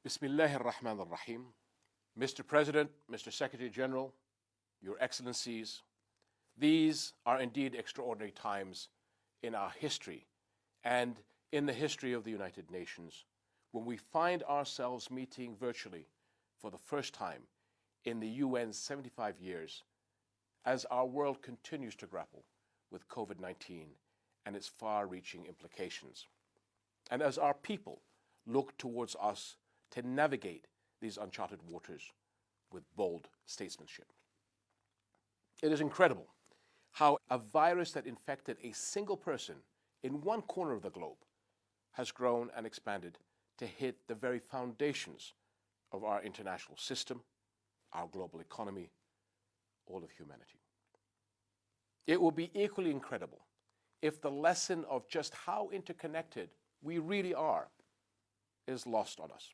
Bismillah ar-Rahman ar-Rahim. Mr. President, Mr. Secretary General, Your Excellencies, these are indeed extraordinary times in our history and in the history of the United Nations when we find ourselves meeting virtually for the first time in the UN's 75 years as our world continues to grapple with COVID-19 and its far-reaching implications, and as our people look towards us to navigate these uncharted waters with bold statesmanship. It is incredible how a virus that infected a single person in one corner of the globe has grown and expanded to hit the very foundations of our international system, our global economy, all of humanity. It will be equally incredible if the lesson of just how interconnected we really are is lost on us.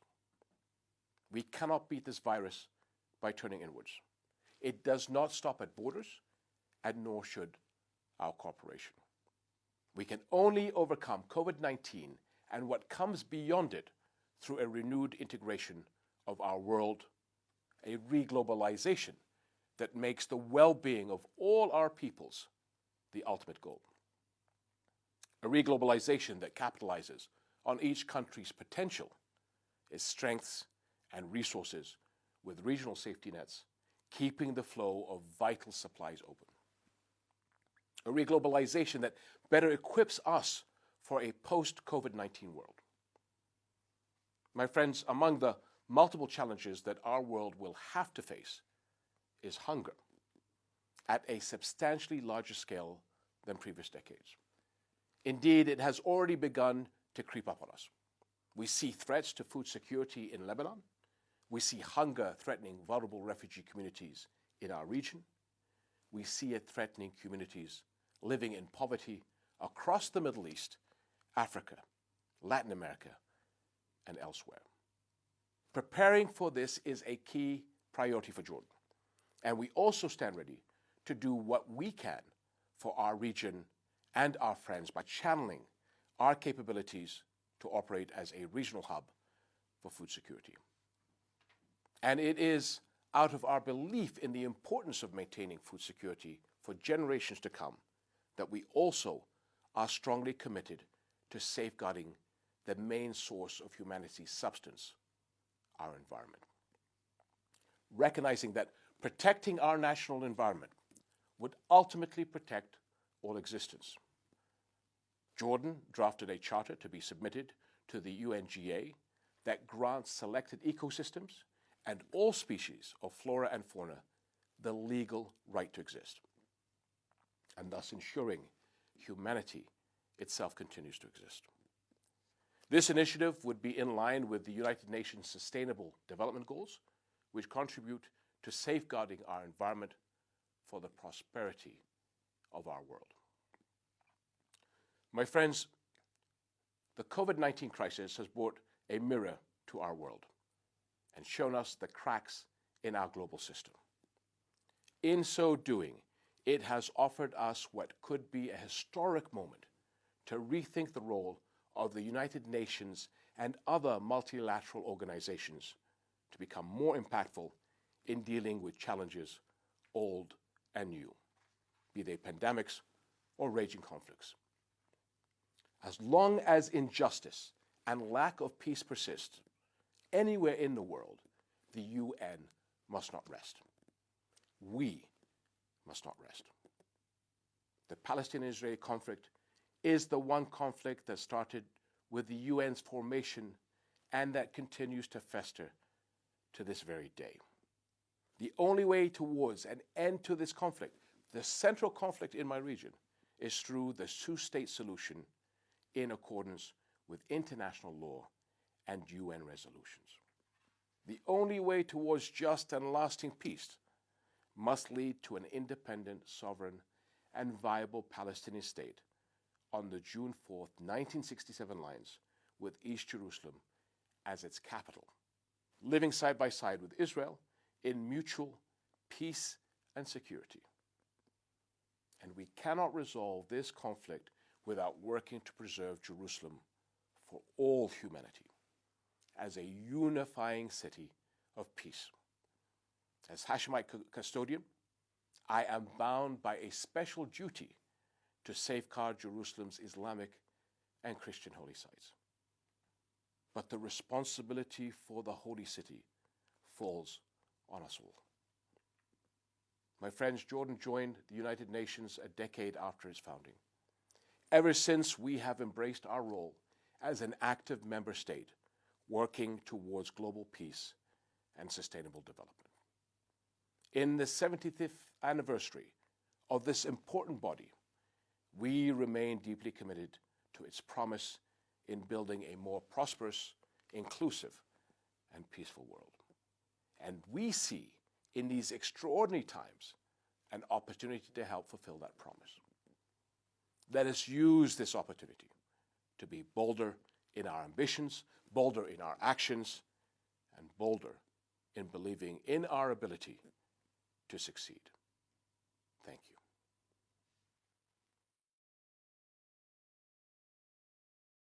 We cannot beat this virus by turning inwards. It does not stop at borders, and nor should our cooperation. We can only overcome COVID-19 and what comes beyond it through a renewed integration of our world, a reglobalization that makes the well-being of all our peoples the ultimate goal. A reglobalization that capitalizes on each country's potential, its strengths and resources, with regional safety nets, keeping the flow of vital supplies open. A reglobalization that better equips us for a post-COVID-19 world. My friends, among the multiple challenges that our world will have to face is hunger at a substantially larger scale than previous decades. Indeed, it has already begun to creep up on us. We see threats to food security in Lebanon. We see hunger threatening vulnerable refugee communities in our region. We see it threatening communities living in poverty across the Middle East, Africa, Latin America, and elsewhere. Preparing for this is a key priority for Jordan, and we also stand ready to do what we can for our region and our friends by channeling our capabilities to operate as a regional hub for food security. And it is out of our belief in the importance of maintaining food security for generations to come that we also are strongly committed to safeguarding the main source of humanity's substance, our environment. Recognizing that protecting our national environment would ultimately protect all existence. Jordan drafted a charter to be submitted to the UNGA that grants selected ecosystems and all species of flora and fauna the legal right to exist, and thus ensuring humanity itself continues to exist. This initiative would be in line with the United Nations Sustainable Development Goals, which contribute to safeguarding our environment for the prosperity of our world. My friends, the COVID-19 crisis has brought a mirror to our world and shown us the cracks in our global system. In so doing, it has offered us what could be a historic moment to rethink the role of the United Nations and other multilateral organizations to become more impactful in dealing with challenges old and new, be they pandemics or raging conflicts. As long as injustice and lack of peace persist anywhere in the world, the UN must not rest. We must not rest. The Palestinian-Israeli conflict is the one conflict that started with the UN's formation and that continues to fester to this very day. The only way towards an end to this conflict, the central conflict in my region, is through the two-state solution in accordance with international law and UN resolutions. The only way towards just and lasting peace must lead to an independent, sovereign, and viable Palestinian state on the June 4th, 1967 lines, with East Jerusalem as its capital, living side by side with Israel in mutual peace and security. And we cannot resolve this conflict without working to preserve Jerusalem for all humanity. as a unifying city of peace. As Hashemite custodian, I am bound by a special duty to safeguard Jerusalem's Islamic and Christian holy sites. But the responsibility for the holy city falls on us all. My friends, Jordan joined the United Nations a decade after its founding. Ever since, we have embraced our role as an active member state working towards global peace and sustainable development. In the 75th anniversary of this important body, we remain deeply committed to its promise in building a more prosperous, inclusive, and peaceful world. And we see in these extraordinary times an opportunity to help fulfill that promise. Let us use this opportunity to be bolder in our ambitions, bolder in our actions, and bolder in believing in our ability to succeed.